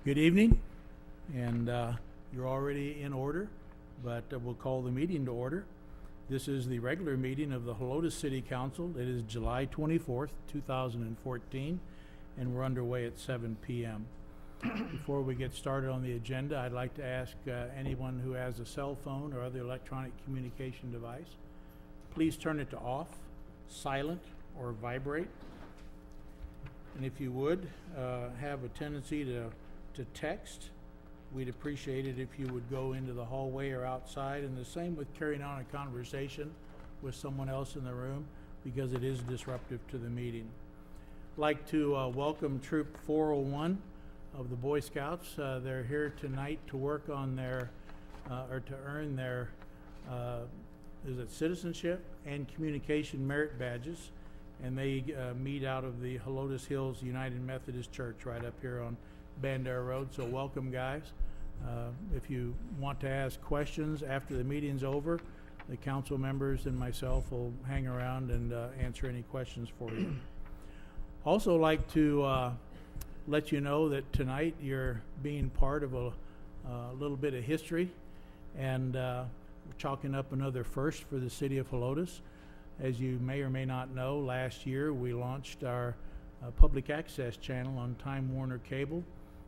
Good evening, and you're already in order, but we'll call the meeting to order. This is the regular meeting of the Helotes City Council. It is July 24th, 2014, and we're underway at 7 p.m. Before we get started on the agenda, I'd like to ask anyone who has a cell phone or other electronic communication device, please turn it to off, silent, or vibrate. And if you would have a tendency to text, we'd appreciate it if you would go into the hallway or outside, and the same with carrying on a conversation with someone else in the room, because it is disruptive to the meeting. I'd like to welcome Troop 401 of the Boy Scouts. They're here tonight to work on their, or to earn their, citizenship and communication merit badges, and they meet out of the Helotes Hills United Methodist Church right up here on Bandera Road. So welcome, guys. If you want to ask questions after the meeting's over, the council members and myself will hang around and answer any questions for you. Also like to let you know that tonight you're being part of a little bit of history, and we're chalking up another first for the city of Helotes. As you may or may not know, last year we launched our public access channel on Time Warner Cable.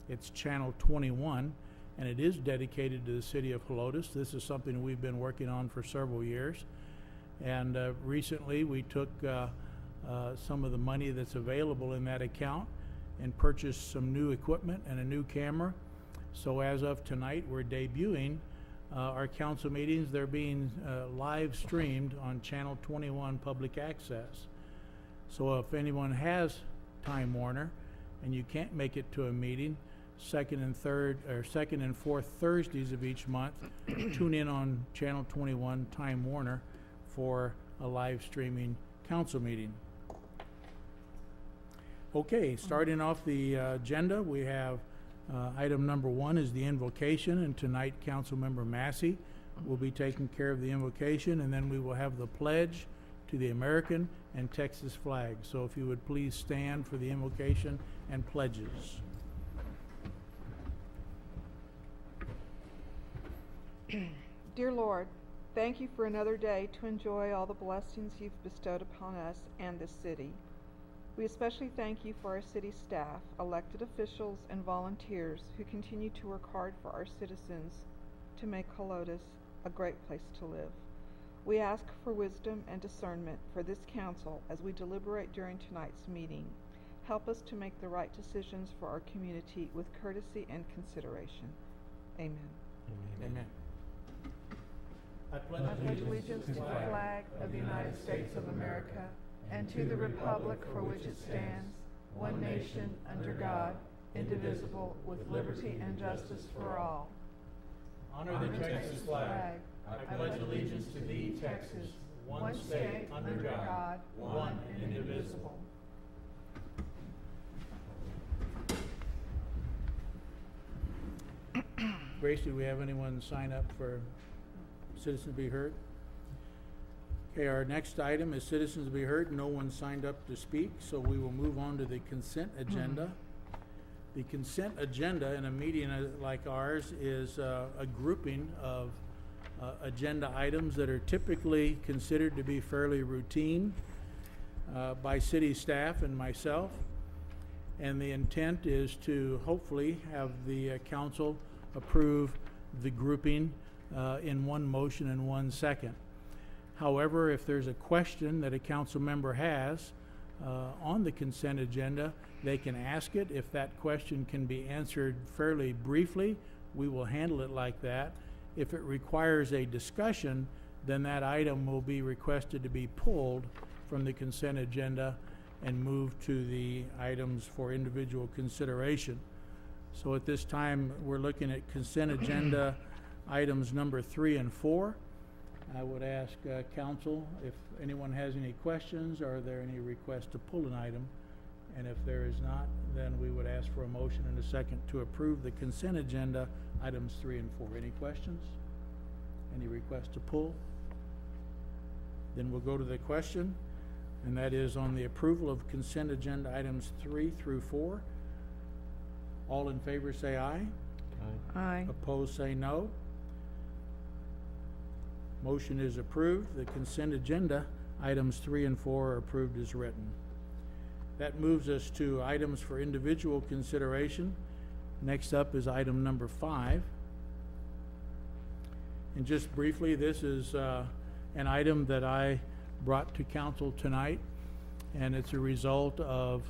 It's channel 21, and it is dedicated to the city of Helotes. This is something we've been working on for several years, and recently we took some of the money that's available in that account and purchased some new equipment and a new camera. So as of tonight, we're debuting our council meetings. They're being live streamed on channel 21 public access. So if anyone has Time Warner and you can't make it to a meeting, second and fourth Thursdays of each month, tune in on channel 21 Time Warner for a live streaming council meeting. Okay, starting off the agenda, we have item number 1 is the invocation, and tonight Councilmember Massey will be taking care of the invocation, and then we will have the pledge to the American and Texas flag. So if you would please stand for the invocation and pledges. Dear Lord, thank you for another day to enjoy all the blessings you've bestowed upon us and this city. We especially thank you for our city staff, elected officials, and volunteers who continue to work hard for our citizens to make Helotes a great place to live. We ask for wisdom and discernment for this council as we deliberate during tonight's meeting. Help us to make the right decisions for our community with courtesy and consideration. Amen. Amen. I pledge allegiance to the flag of the United States of America and to the republic for which it stands, one nation, under God, indivisible, with liberty and justice for all. Honor the Texas flag. I pledge allegiance to thee, Texas, one state, under God, one and indivisible. Grace, do we have anyone sign up for Citizens Be Heard? Okay, our next item is Citizens Be Heard. No one signed up to speak, so we will move on to the consent agenda. The consent agenda in a meeting like ours is a grouping of agenda items that are typically considered to be fairly routine by city staff and myself. And the intent is to hopefully have the council approve the grouping in one motion and one second. However, if there's a question that a council member has on the consent agenda, they can ask it. If that question can be answered fairly briefly, we will handle it like that. If it requires a discussion, then that item will be requested to be pulled from the consent agenda and moved to the items for individual consideration. So at this time, we're looking at consent agenda items number 3 and 4. I would ask council if anyone has any questions, or are there any requests to pull an item? And if there is not, then we would ask for a motion and a second to approve the consent agenda items 3 and 4. Any questions? Any requests to pull? Then we'll go to the question, and that is on the approval of consent agenda items 3 through 4. All in favor say aye. Aye. Opposed say no. Motion is approved. The consent agenda, items 3 and 4 are approved as written. That moves us to items for individual consideration. Next up is item number 5. And just briefly, this is an item that I brought to council tonight, and it's a result of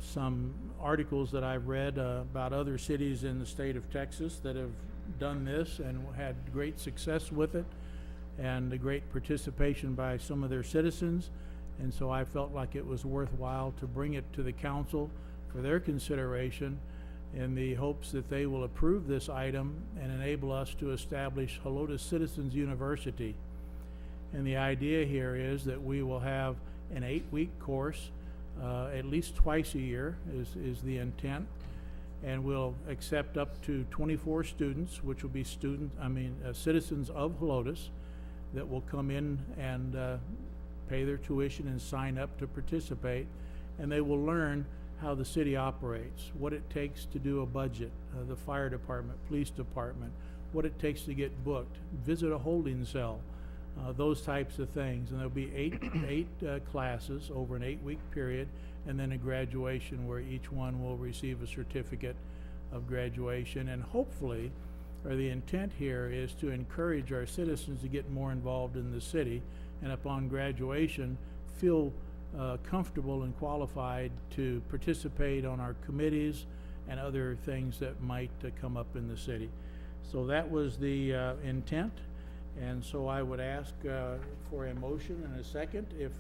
some articles that I've read about other cities in the state of Texas that have done this and had great success with it, and a great participation by some of their citizens. And so I felt like it was worthwhile to bring it to the council for their consideration, in the hopes that they will approve this item and enable us to establish Helotes Citizens University. And the idea here is that we will have an 8-week course, at least twice a year is the intent, and we'll accept up to 24 students, which will be citizens of Helotes that will come in and pay their tuition and sign up to participate, and they will learn how the city operates, what it takes to do a budget, the fire department, police department, what it takes to get booked, visit a holding cell, those types of things. And there'll be eight classes over an 8-week period, and then a graduation where each one will receive a certificate of graduation. And hopefully, or the intent here is to encourage our citizens to get more involved in the city, and upon graduation feel comfortable and qualified to participate on our committees and other things that might come up in the city. So that was the intent, and so I would ask for a motion and a second, if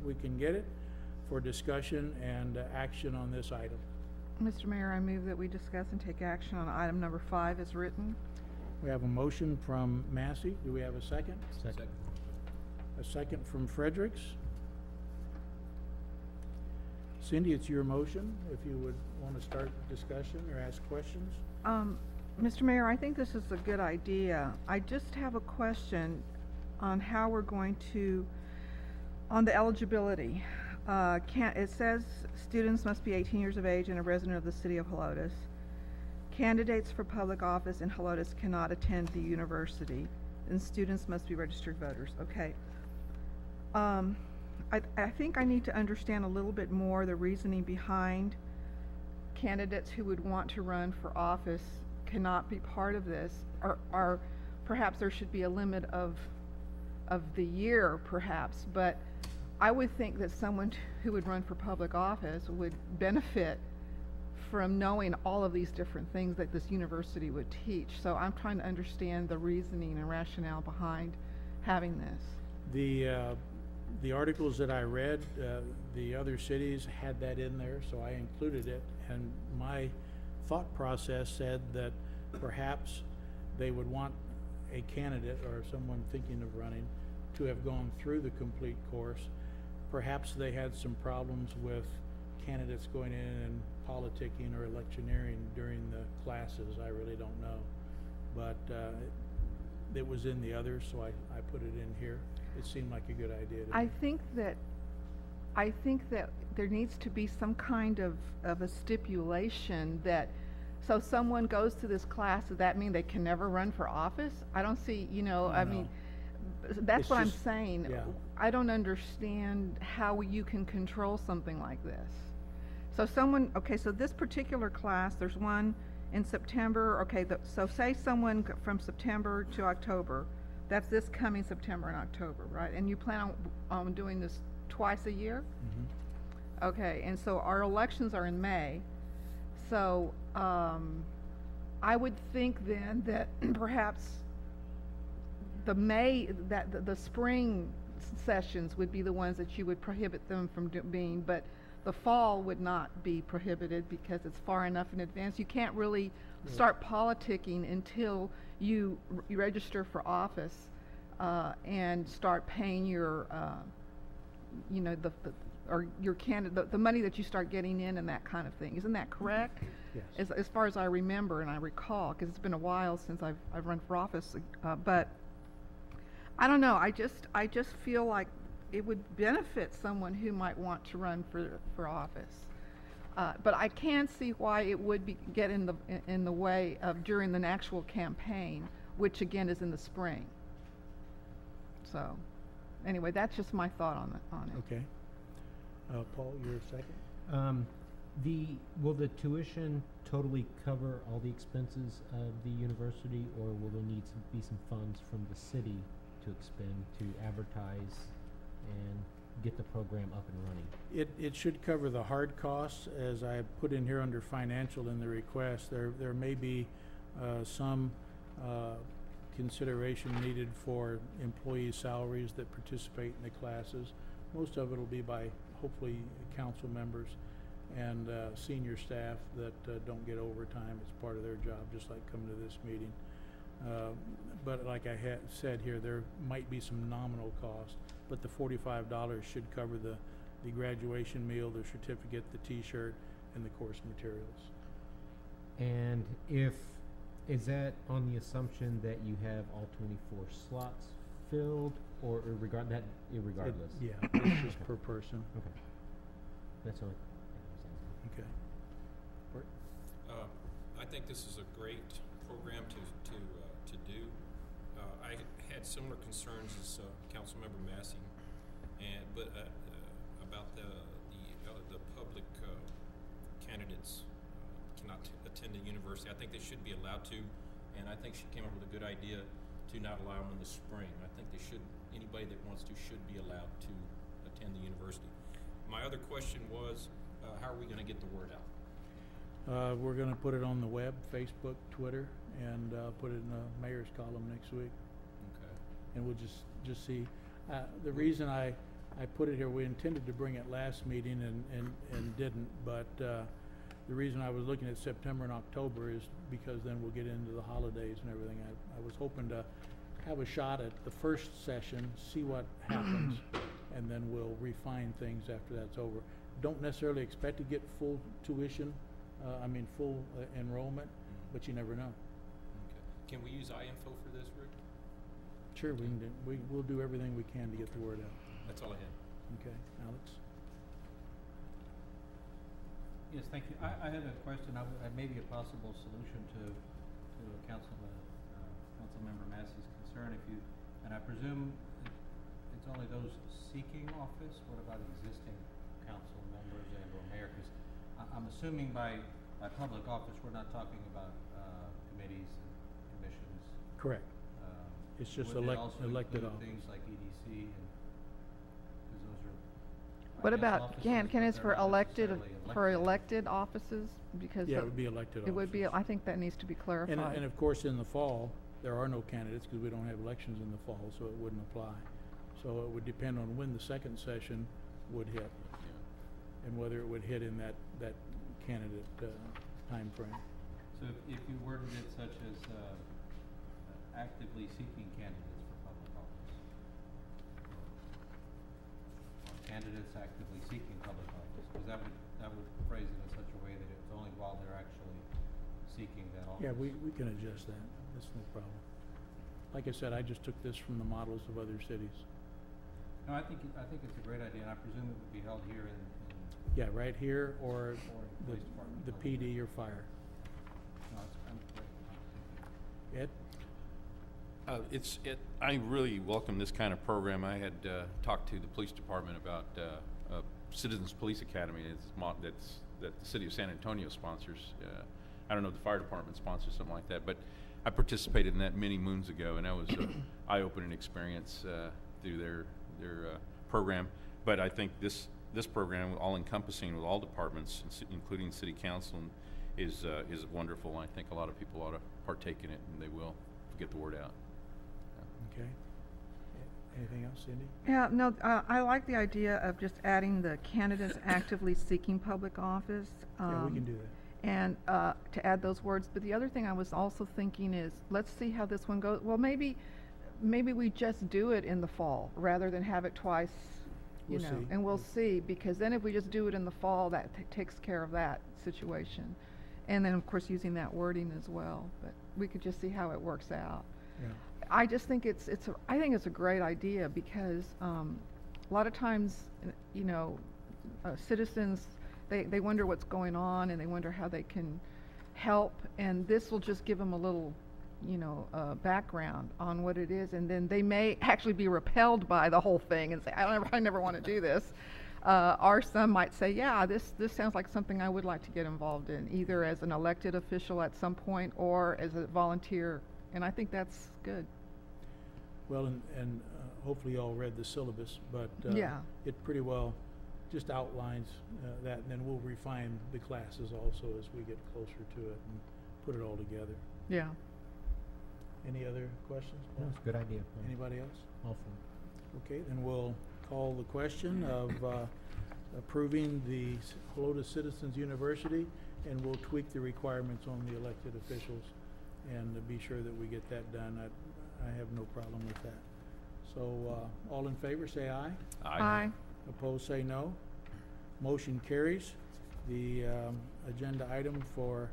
we can get it, for discussion and action on this item. Mr. Mayor, I move that we discuss and take action on item number 5 as written. We have a motion from Massey. Do we have a second? Second. A second from Fredericks. Cindy, it's your motion, if you would want to start discussion or ask questions. Mr. Mayor, I think this is a good idea. I just have a question on how we're going to, on the eligibility. It says students must be 18 years of age and a resident of the city of Helotes. Candidates for public office in Helotes cannot attend the university, and students must be registered voters. Okay. I think I need to understand a little bit more the reasoning behind candidates who would want to run for office cannot be part of this, or perhaps there should be a limit of the year, perhaps. But I would think that someone who would run for public office would benefit from knowing all of these different things that this university would teach. So I'm trying to understand the reasoning and rationale behind having this. The articles that I read, the other cities had that in there, so I included it, and my thought process said that perhaps they would want a candidate or someone thinking of running to have gone through the complete course. Perhaps they had some problems with candidates going in and politicking or electioneering during the classes. I really don't know, but it was in the others, so I put it in here. It seemed like a good idea to me. I think that there needs to be some kind of a stipulation that, so someone goes to this class, does that mean they can never run for office? I don't see, I mean, that's It's what I'm just- saying. yeah. I don't understand how you can control something like this. So so this particular class, there's one in September, so say someone from September to October, that's this coming September and October, right? And you plan on doing this twice a year? Mhm. Okay, and so our elections are in May. So I would think then that perhaps the spring sessions would be the ones that you would prohibit them from being, but the fall would not be prohibited because it's far enough in advance. You can't really start politicking until you register for office and start paying your, the money that you start getting in and that kind of thing. Isn't that correct? Yes. As far as I remember and I recall, because it's been a while since I've run for office, but I don't know. I just feel like it would benefit someone who might want to run for office. But I can see why it would get in the way of during the actual campaign, which again is in the spring. So, anyway, that's just my thought on it. Okay. Paul, your second? Will the tuition totally cover all the expenses of the university, or will there need to be some funds from the city to expend to advertise and get the program up and running? It should cover the hard costs, as I put in here under financial in the request. There may be some consideration needed for employee salaries that participate in the classes. Most of it will be by, hopefully, council members and senior staff that don't get overtime. It's part of their job, just like coming to this meeting. But like I said here, there might be some nominal cost, but the $45 should cover the graduation meal, the certificate, the t-shirt, and the course materials. And is that on the assumption that you have all 24 slots filled, or irregardless? Yeah, it's just per person. Okay. That's all. Okay. Bert? I think this is a great program to do. I had similar concerns as Councilmember Massey, but about the public candidates cannot attend the university. I think they should be allowed to, and I think she came up with a good idea to not allow them in the spring. I think anybody that wants to should be allowed to attend the university. My other question was, how are we going to get the word out? We're going to put it on the web, Facebook, Twitter, and put it in the mayor's column next week. Okay. And we'll just see. The reason I put it here, we intended to bring it last meeting and didn't, but the reason I was looking at September and October is because then we'll get into the holidays and everything. I was hoping to have a shot at the first session, see what happens, and then we'll refine things after that's over. Don't necessarily expect to get full tuition, full enrollment, but you never know. Okay. Can we use iInfo for this, Rick? Sure, we'll do everything we can to get the word out. That's all I had. Okay, Alex? Yes, thank you. I had a question. Maybe a possible solution to Councilmember Massey's concern. And I presume it's only those seeking office. What about existing council members and/or mayor? Because I'm assuming by public office we're not talking about committees and commissions. Correct. It's just would it also elected include office. things like EDC and because those are. What about, Ken, it's but for they're not elected necessarily elected offices? Because Yeah, it would be elected it would be, officers. I think that needs to be clarified. And of course, in the fall, there are no candidates because we don't have elections in the fall, so it wouldn't apply. So it would depend on when the second session would hit and whether it would hit in that candidate time frame. So if you worded it such as actively seeking candidates for public office, or candidates actively seeking public office, because that would phrase it in such a way that it's only while they're actually seeking that office. Yeah, we can adjust that. That's no problem. Like I said, I just took this from the models of other cities. No, I think it's a great idea, and I presume it would be held here in Yeah, right here or the police department. the PD or fire. No, I'm great. Ed? I really welcome this kind of program. I had talked to the police department about Citizens Police Academy that the city of San Antonio sponsors. I don't know if the fire department sponsors something like that, but I participated in that many moons ago, and that was an eye-opening experience through their program. But I think this program, all-encompassing with all departments, including city council, is wonderful. I think a lot of people ought to partake in it, and they will to get the word out. Okay. Anything else, Cindy? Yeah, no, I like the idea of just adding the candidates actively seeking public office. Yeah, we can do that. And to add those words. But the other thing I was also thinking is, let's see how this one goes. Well, maybe we just do it in the fall rather than have it twice, We'll see. and we'll see, because then if we just do it in the fall, that takes care of that situation. And then, of course, using that wording as well. But we could just see how it works out. Yeah. I just think I think it's a great idea because a lot of times, citizens, they wonder what's going on, and they wonder how they can help, and this will just give them a little, background on what it is, and then they may actually be repelled by the whole thing and say, I never want to do this. Or some might say, yeah, this sounds like something I would like to get involved in, either as an elected official at some point or as a volunteer, and I think that's good. Well, and hopefully you all read the syllabus, but Yeah. it pretty well just outlines that, and then we'll refine the classes also as we get closer to it and put it all together. Yeah. Any other questions? No, it's a good idea. Anybody else? All for it. Okay, then we'll call the question of approving the Helotes Citizens University, and we'll tweak the requirements on the elected officials and to be sure that we get that done. I have no problem with that. So, all in favor, say aye. Aye. Opposed, say no. Motion carries. The agenda item for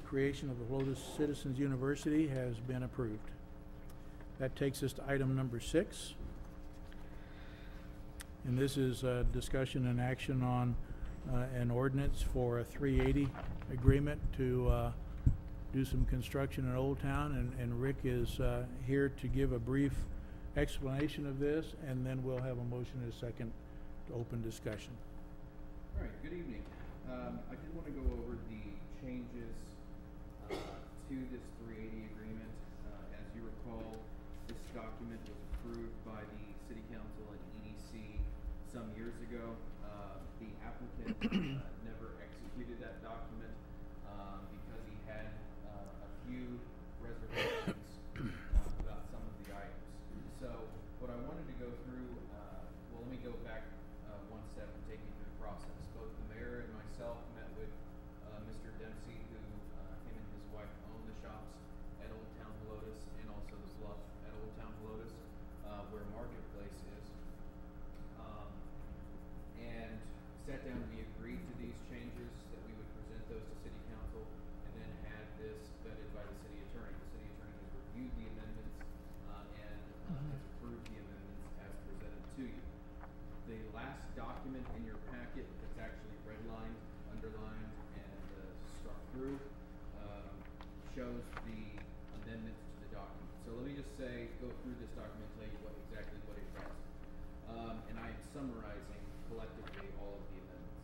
creation of the Helotes Citizens University has been approved. That takes us to item number 6. And this is a discussion and action on an ordinance for a 380 agreement to do some construction in Old Town, and Rick is here to give a brief explanation of this, and then we'll have a motion in a second to open discussion. All right, good evening. I did want to go over the changes to this 380 agreement. As you recall, this document was approved by the City Council and EDC some years ago. The applicant never executed that document because he had a few reservations about some of the items. So what I wanted to go through, let me go back one step and take you through the process. Both the mayor and myself met with Mr. Dempsey, who him and his wife own the shops at Old Town Helotes and also the Bluff at Old Town Helotes, where Marketplace is. And sat down, we agreed to these changes, that we would present those to City Council, and then had this vetted by the City Attorney. The City Attorney has reviewed the amendments and has approved the amendments as presented to you. The last document in your packet that's actually redlined, underlined, and struck through shows the amendments to the document. So let me just go through this document and tell you exactly what it does. And I am summarizing collectively all of the amendments.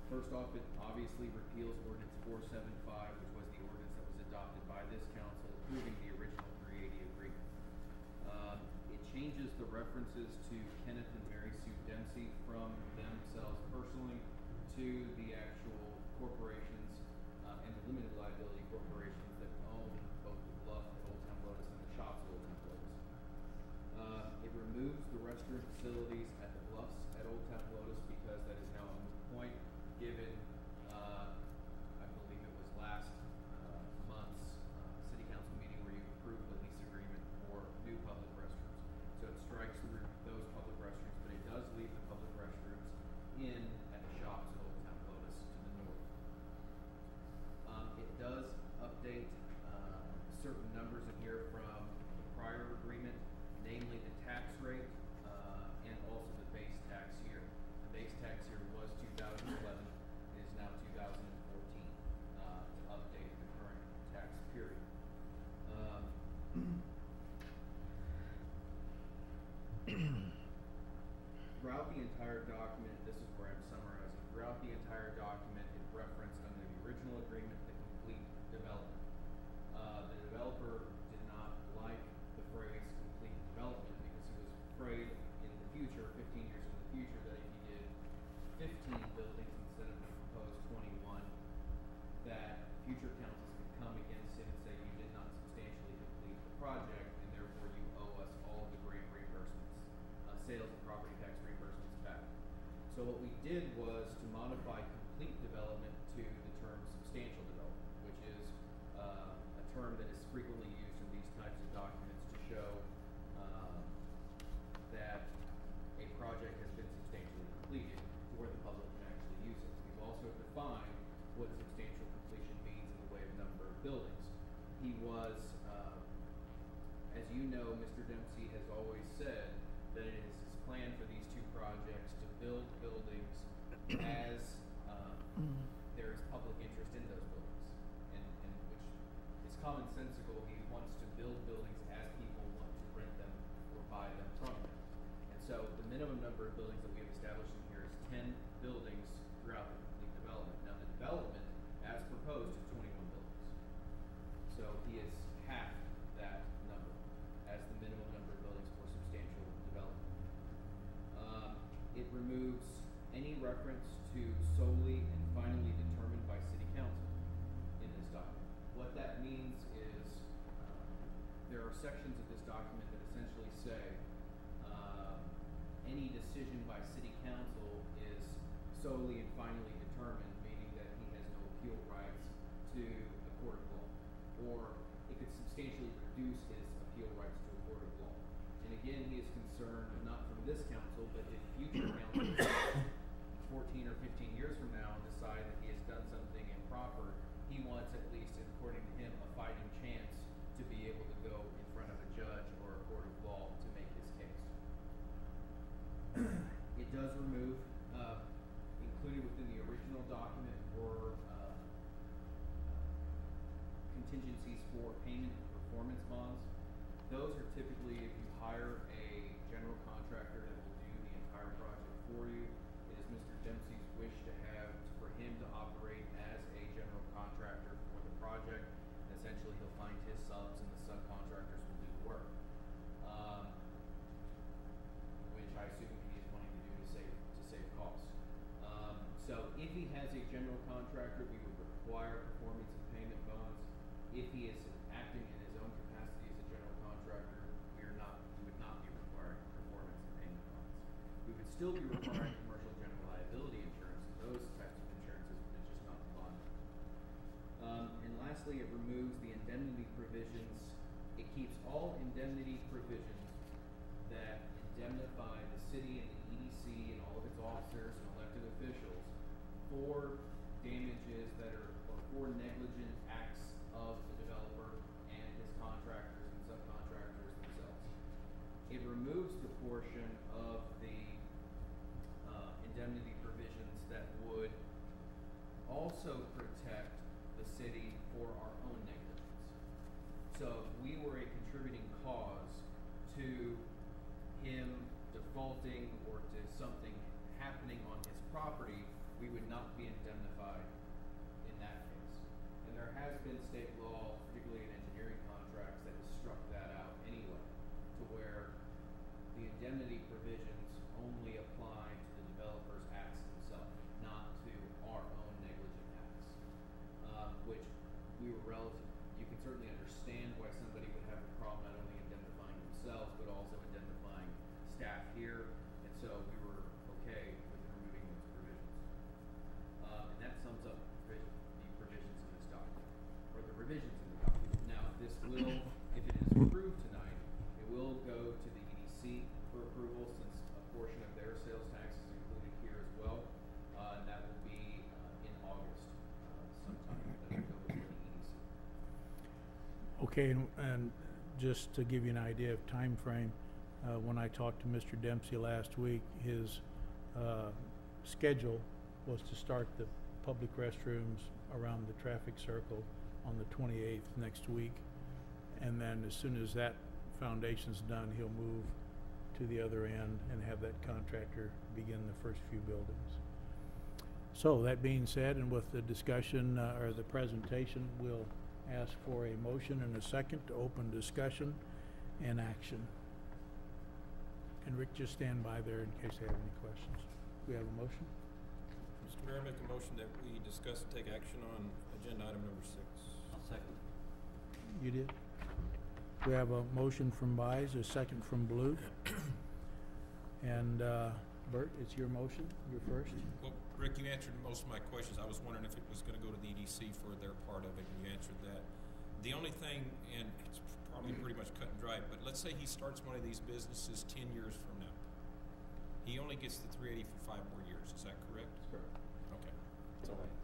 First off, it obviously repeals Ordinance 475, which was the ordinance that was adopted by this council approving the original 380 agreement. It changes the references to Kenneth and Mary Sue Dempsey from themselves personally to the actual corporations and the limited liability corporations that own both the Bluff at Old Town Helotes and the shops at Old Town Helotes. It removes the restroom facilities at the Bluffs at Old Town Helotes because that is now a moot point, given I believe it was last month's City Council meeting where you approved the lease agreement for new public restrooms. So it strikes through those public restrooms, but it does leave the public restrooms in at the shops at Old Town Helotes to the north. It does update certain numbers in here from the prior agreement, namely the tax rate and also the base tax year. The base tax year was 2011. It is now 2014 to update the current tax period. Throughout the entire document, this is where I'm summarizing, throughout the entire document, it referenced under the original agreement the complete development. The developer did not like the phrase complete development because he was afraid in the future, 15 years in the future, that if he did 15 buildings instead of the proposed 21, that future councils could come against him and say you did not substantially complete the project and therefore you owe us all the grant reimbursements, sales and property tax reimbursements back. So what we did was to modify complete development to the term substantial development, which is a term that is frequently used in these types of documents to show that a project has been substantially completed to where the public can actually use it. We've also defined what substantial completion means in the way of number of buildings. He was, as you know, Mr. Dempsey has always said that it is his plan for these two projects to build buildings as nonsensical. He wants to build buildings as people want to rent them or buy them from him. And so the minimum number of buildings that we have established in here is 10 buildings throughout the complete development. Now the development, as proposed, is 21 buildings. So he is half that number as the minimum number of buildings for substantial development. It removes any reference to solely and finally determined by city council in this document. What that means is there are sections of this document that essentially say any decision by city council is solely and finally determined, meaning that he has no appeal rights to a court of law, or it could substantially reduce his appeal rights to a court of law. And again, he is concerned not from this council, but if future councils 14 or 15 years from now decide that he has done something improper, he wants, at least according to him, a fighting chance to be able to go in front of a judge or a court of law to make his case. It does remove, included within the original document, were contingencies for payment and performance bonds. Those are typically if you hire a general contractor that will do the entire project for you. It is Mr. Dempsey's wish to have, for him to operate as a general contractor for the project. And essentially, he'll find his subs and the subcontractors will do the work. Which I assume he is wanting to do to save costs. So if he has a general contractor, we would require performance and payment bonds. If he is acting in his own capacity as a general contractor, we would not be requiring performance and payment bonds. We would still be requiring commercial general liability insurance and those types of insurances, but it's just not the bond. And lastly, it removes the indemnity provisions. It keeps all indemnity provisions that indemnify the city and the EDC and all of its officers and elected officials for damages that are, or for negligent acts of the developer and his contractors and subcontractors themselves. It removes the portion of the indemnity provisions that would also protect the city for our own negligence. So if we were a contributing cause to him defaulting or to something happening on his property, we would not be indemnified in that case. And there has been state law, particularly in engineering contracts, that has struck that out anyway, to where the indemnity provisions only apply to the developer's acts themselves, not to our own negligent acts. Which we were you can certainly understand why somebody would have a problem not only indemnifying themselves, but also indemnifying staff here, and so we were okay with removing those provisions. And that sums up the provisions in this document, or the revisions in the document. Now, this will, if it is approved tonight, it will go to the EDC for approval, since a portion of their sales tax is included here as well. And that will be in August sometime, that will go to the EDC. Okay, and just to give you an idea of time frame, when I talked to Mr. Dempsey last week, his schedule was to start the public restrooms around the traffic circle on the 28th next week. And then as soon as that foundation's done, he'll move to the other end and have that contractor begin the first few buildings. So that being said, and with the discussion or the presentation, we'll ask for a motion and a second to open discussion and action. And Rick, just stand by there in case they have any questions. We have a motion? Mr. Mayor, I make a motion that we discuss and take action on agenda item number 6. I'll second. You did? We have a motion from Buys, a second from Blue. And Bert, it's your motion, you're first. Well, Rick, you answered most of my questions. I was wondering if it was gonna go to the EDC for their part of it, and you answered that. The only thing, and it's probably pretty much cut and dry, but let's say he starts one of these businesses 10 years from now. He only gets the 380 for 5 more years, is that correct? That's correct. Okay, that's all right.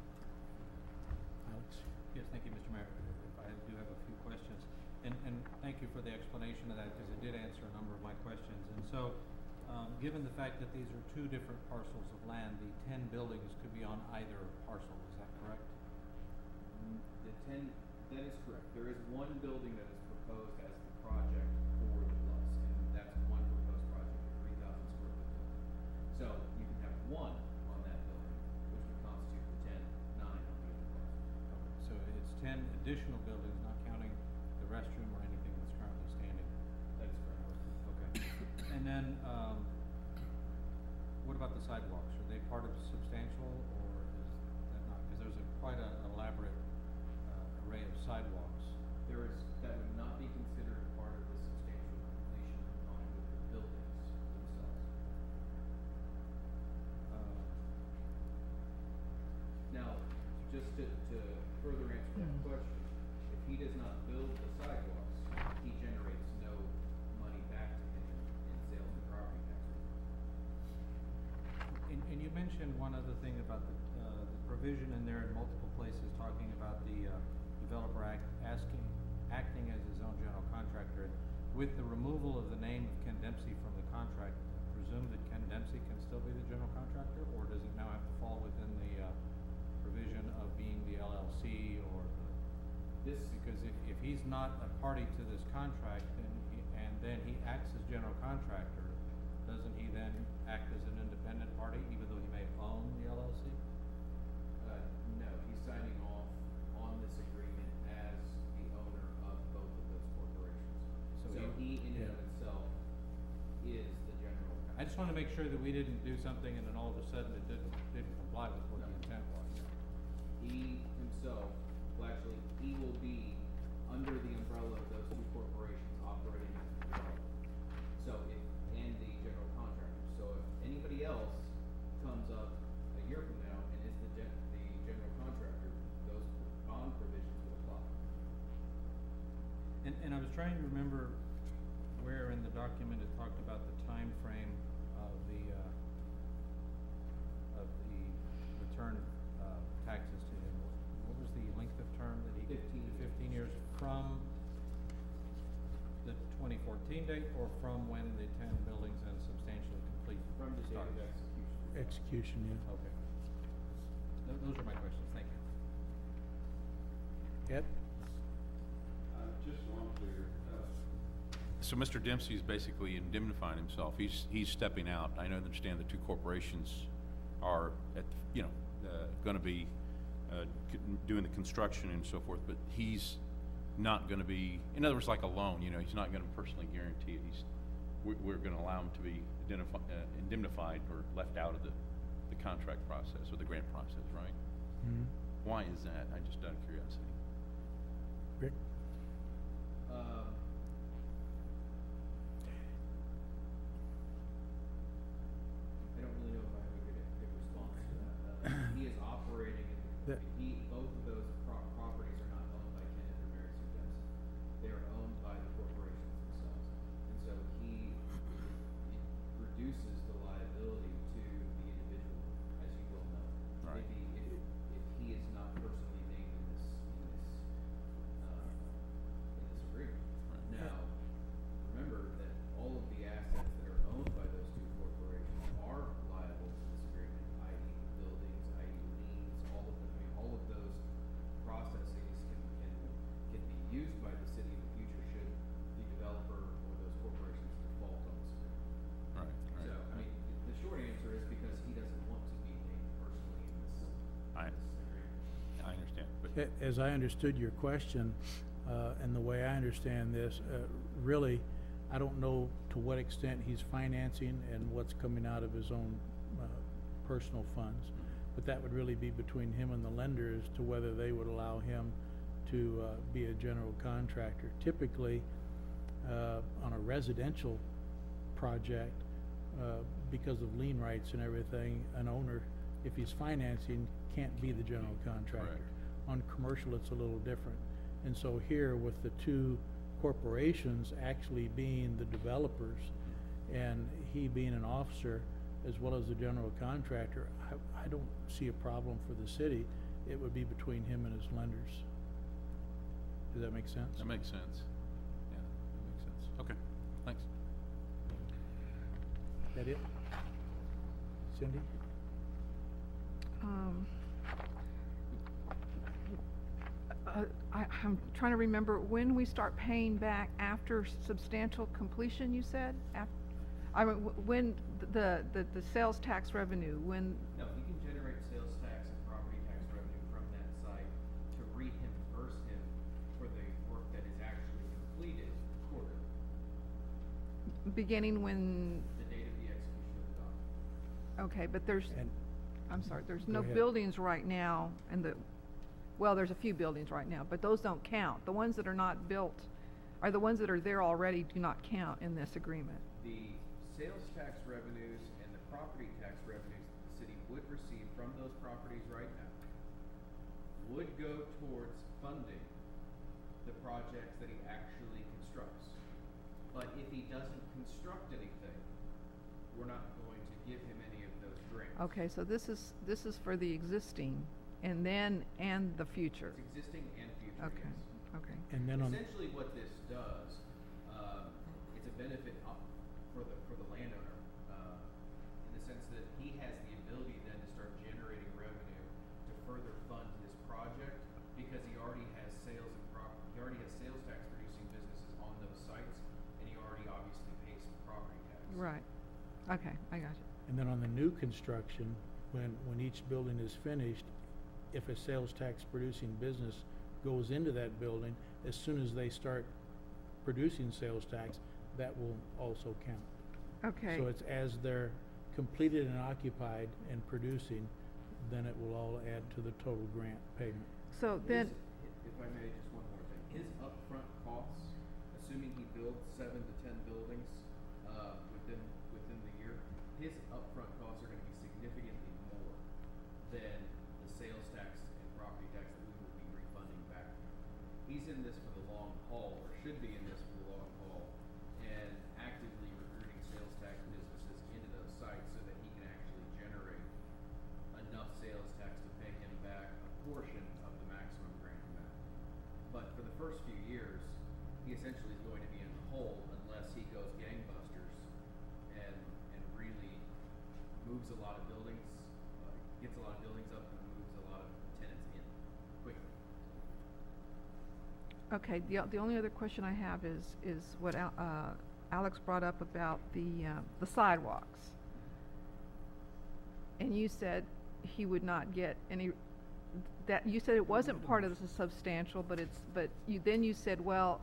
Alex? Yes, thank you, Mr. Mayor. I do have a few questions. And thank you for the explanation of that, because it did answer a number of my questions. And so, given the fact that these are 2 different parcels of land, the 10 buildings could be on either parcel, is that correct? The 10, that is is correct. There is one building that is proposed as the project for the bluffs, and that's one proposed project, a 3,000 square foot building. So you can have one on that building, which would constitute the 10, 9 on the other bluffs. Okay, so it's 10 additional buildings, not counting the restroom or anything that's currently standing. That is correct. Okay. And then, what about the sidewalks? Are they part of substantial, or is that not? Because there's quite an elaborate array of sidewalks. That would not be considered part of the substantial completion component of the buildings themselves. Now, just to further answer that question, if he does not build the sidewalks, he generates no money back to him in sales and property tax refunds. And you mentioned one other thing about the provision in there in multiple places talking about the developer acting as his own general contractor. With the removal of the name of Ken Dempsey from the contract, I presume that Ken Dempsey can still be the general contractor, or does it now have to fall within the provision of being the LLC or This, because if he's not a party to this contract, then he acts as general contractor, doesn't he then act as an independent party, even though he may own the LLC? no, he's signing off on this agreement as the owner of both of those corporations. So So he in and of Yeah. itself is the general. I just want to make sure that we didn't do something and then all of a sudden it didn't comply with what the No. intent was. He himself, well, actually, he will be under the umbrella of those two corporations operating as a developer. So if, and the general contractor. So if anybody else comes up a year from now and is the general contractor, those bond provisions will apply. And I was trying to remember where in the document it talked about the time frame of the return taxes to him. What was the length of term that he? 15 years. 15 years from the 2014 date, or from when the 10 buildings and substantially complete? From the date of starts? execution. Execution, yeah. Okay. Those are my questions, thank you. Ed? Just so I'm clear. So Mr. Dempsey is basically indemnifying himself. He's stepping out. I understand the two corporations are going to be doing the construction and so forth, but he's not going to be, in other words, like a loan. He's not going to personally guarantee it. We're going to allow him to be indemnified or left out of the contract process or the grant process, right? Mhm. Why is that? I just out of curiosity. Rick? I don't really know if I have a good response to that. He is operating, That- both of those properties are not owned by Kenneth or Mary Sue Dempsey. They are owned by the corporations themselves. And so it reduces the liability to the individual, as you well know. Right. If he is not personally named in this agreement. Right. Now, remember that all of the assets that are owned by those two corporations are liable to this agreement, i.e. the buildings, i.e. liens, all of them. I mean, all of those processes can be used by the city in the future should the developer or those corporations default on this agreement. Right. So, I mean, the short answer is because he doesn't want to be named personally in this agreement. I understand, but As I understood your question, and the way I understand this, really, I don't know to what extent he's financing and what's coming out of his own personal funds. But that would really be between him and the lender as to whether they would allow him to be a general contractor. Typically, on a residential project, because of lien rights and everything, an owner, if he's financing, can't be the general contractor. Correct. On commercial, it's a little different. And so here, with the two corporations actually being the developers, and he being an officer as well as the general contractor, I don't see a problem for the city. It would be between him and his lenders. Does that make sense? that makes sense. Yeah, that makes sense. Okay, thanks. That it? Cindy? I'm trying to remember when we start paying back after substantial completion, you said? I mean, when the sales tax revenue, when, No, he can generate sales tax and property tax revenue from that site to reimburse him for the work that is actually completed quarterly, beginning when, the date of the execution of the document. okay, but there's, And I'm sorry, there's Go no ahead. buildings right now, and well, there's a few buildings right now, but those don't count. The ones that are not built, or the ones that are there already do not count in this agreement. The sales tax revenues and the property tax revenues that the city would receive from those properties right now would go towards funding the projects that he actually constructs. But if he doesn't construct anything, we're not going to give him any of those grants. Okay, so this is for the existing, and the future. It's existing and future, Okay, yes. okay. and then on, Essentially what this does, it's a benefit for the landowner, in the sense that he has the ability then to start generating revenue to further fund his project, because he already has sales tax producing businesses on those sites, and he already obviously pays some property tax. Right. Okay, I got you. and then on the new construction, when each building is finished, if a sales tax producing business goes into that building, as soon as they start producing sales tax, that will also count. Okay. So it's as they're completed and occupied and producing, then it will all add to the total grant payment. So then, If I may, just one more thing. His upfront costs, assuming he builds 7 to 10 buildings, within the year, his upfront costs are gonna be significantly more than the sales tax and property tax that we will be refunding back. He's in this for the long haul, or should be in this for the long haul, and actively recruiting sales tax businesses into those sites so that he can actually generate enough sales tax to pay him back a portion of the maximum grant amount. But for the first few years, he essentially is going to be in the hole unless he goes gangbusters and really moves a lot of buildings, gets a lot of buildings up and moves a lot of tenants in quickly. okay, the only other question I have is what Alex brought up about the sidewalks. And you said he would not get any, that, you said it wasn't part of the substantial, but you said, well,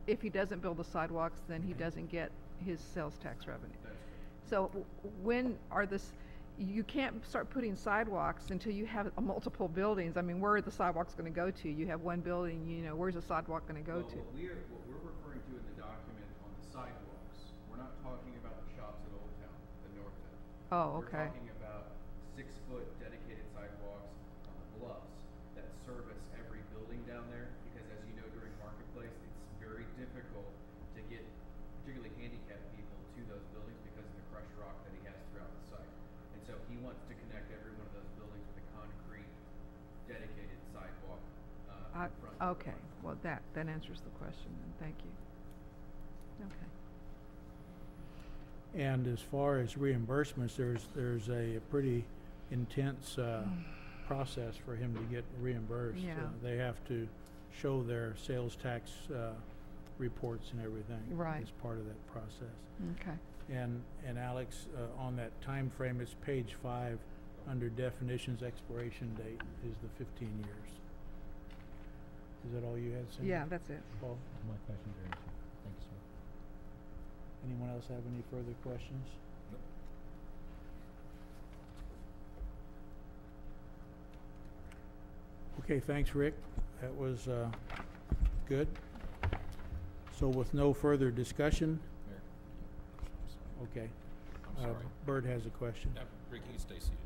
if he doesn't build the sidewalks, then he doesn't get his sales tax revenue. That's correct. So when are you can't start putting sidewalks until you have multiple buildings. I mean, where are the sidewalks gonna go to? You have one building, where's the sidewalk gonna go Well, to? what we're referring to in the document on the sidewalks, we're not talking about the shops at Old Town, the North End. Oh, okay. We're talking about 6-foot dedicated sidewalks on the bluffs that service every building down there, because as you know, during Marketplace, it's very difficult to get particularly handicapped people to those buildings because of the crushed rock that he has throughout the site. And so he wants to connect every one of those buildings with a concrete dedicated sidewalk, in front of Okay, well, that answers the question, then, thank you. Okay. And as far as reimbursements, there's a pretty intense process for him to get reimbursed. Yeah. They have to show their sales tax reports and everything. Right. As part of that process. Okay. And Alex, on that time frame, it's page 5, under definitions, expiration date is the 15 years. Is that all you had, Cindy? Yeah, that's it. Paul? My questions are answered. Thank you, sir. Anyone else have any further questions? Nope. Okay, thanks, Rick. That was good. So with no further discussion, Mayor, okay. I'm sorry. Bert has a question. Now, Rick, you can stay seated.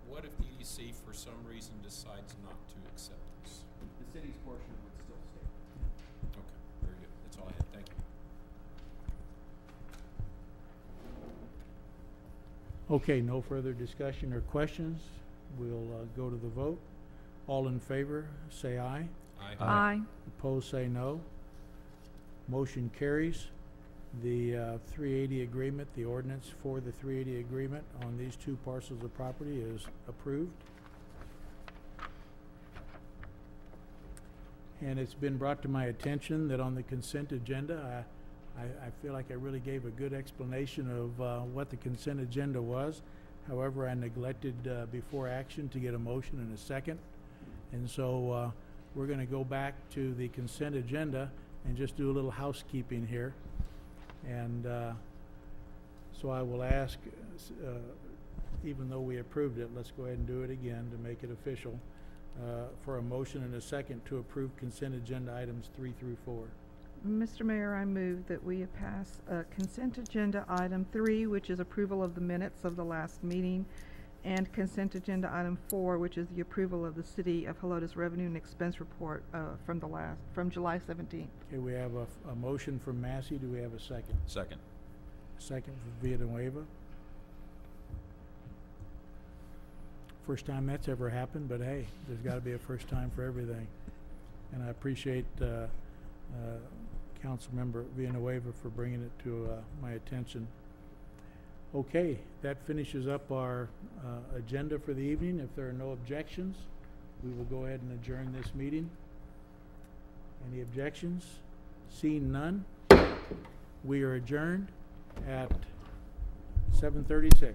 What if the EDC for some reason decides not to accept this? The city's portion would still stay. Okay, very good. That's all I had. Thank you. Okay, no further discussion or questions. We'll go to the vote. All in favor, say aye. Aye. Aye. Opposed, say no. Motion carries. The 380 agreement, the ordinance for the 380 agreement on these 2 parcels of property is approved. And it's been brought to my attention that on the consent agenda, I feel like I really gave a good explanation of what the consent agenda was. However, I neglected before action to get a motion and a second. And so we're going to go back to the consent agenda and just do a little housekeeping here. And so I will ask, even though we approved it, let's go ahead and do it again to make it official, for a motion and a second to approve consent agenda items 3 through 4. Mr. Mayor, I move that we pass consent agenda item 3, which is approval of the minutes of the last meeting, and consent agenda item 4, which is the approval of the City of Helotes revenue and expense report from July 17th. Okay, we have a motion from Massey. Do we have a second? Second. Second from Villanueva. First time that's ever happened, but hey, there's got to be a first time for everything. And I appreciate Councilmember Villanueva for bringing it to my attention. Okay, that finishes up our agenda for the evening. If there are no objections, we will go ahead and adjourn this meeting. Any objections? Seeing none, we are adjourned at 7:36.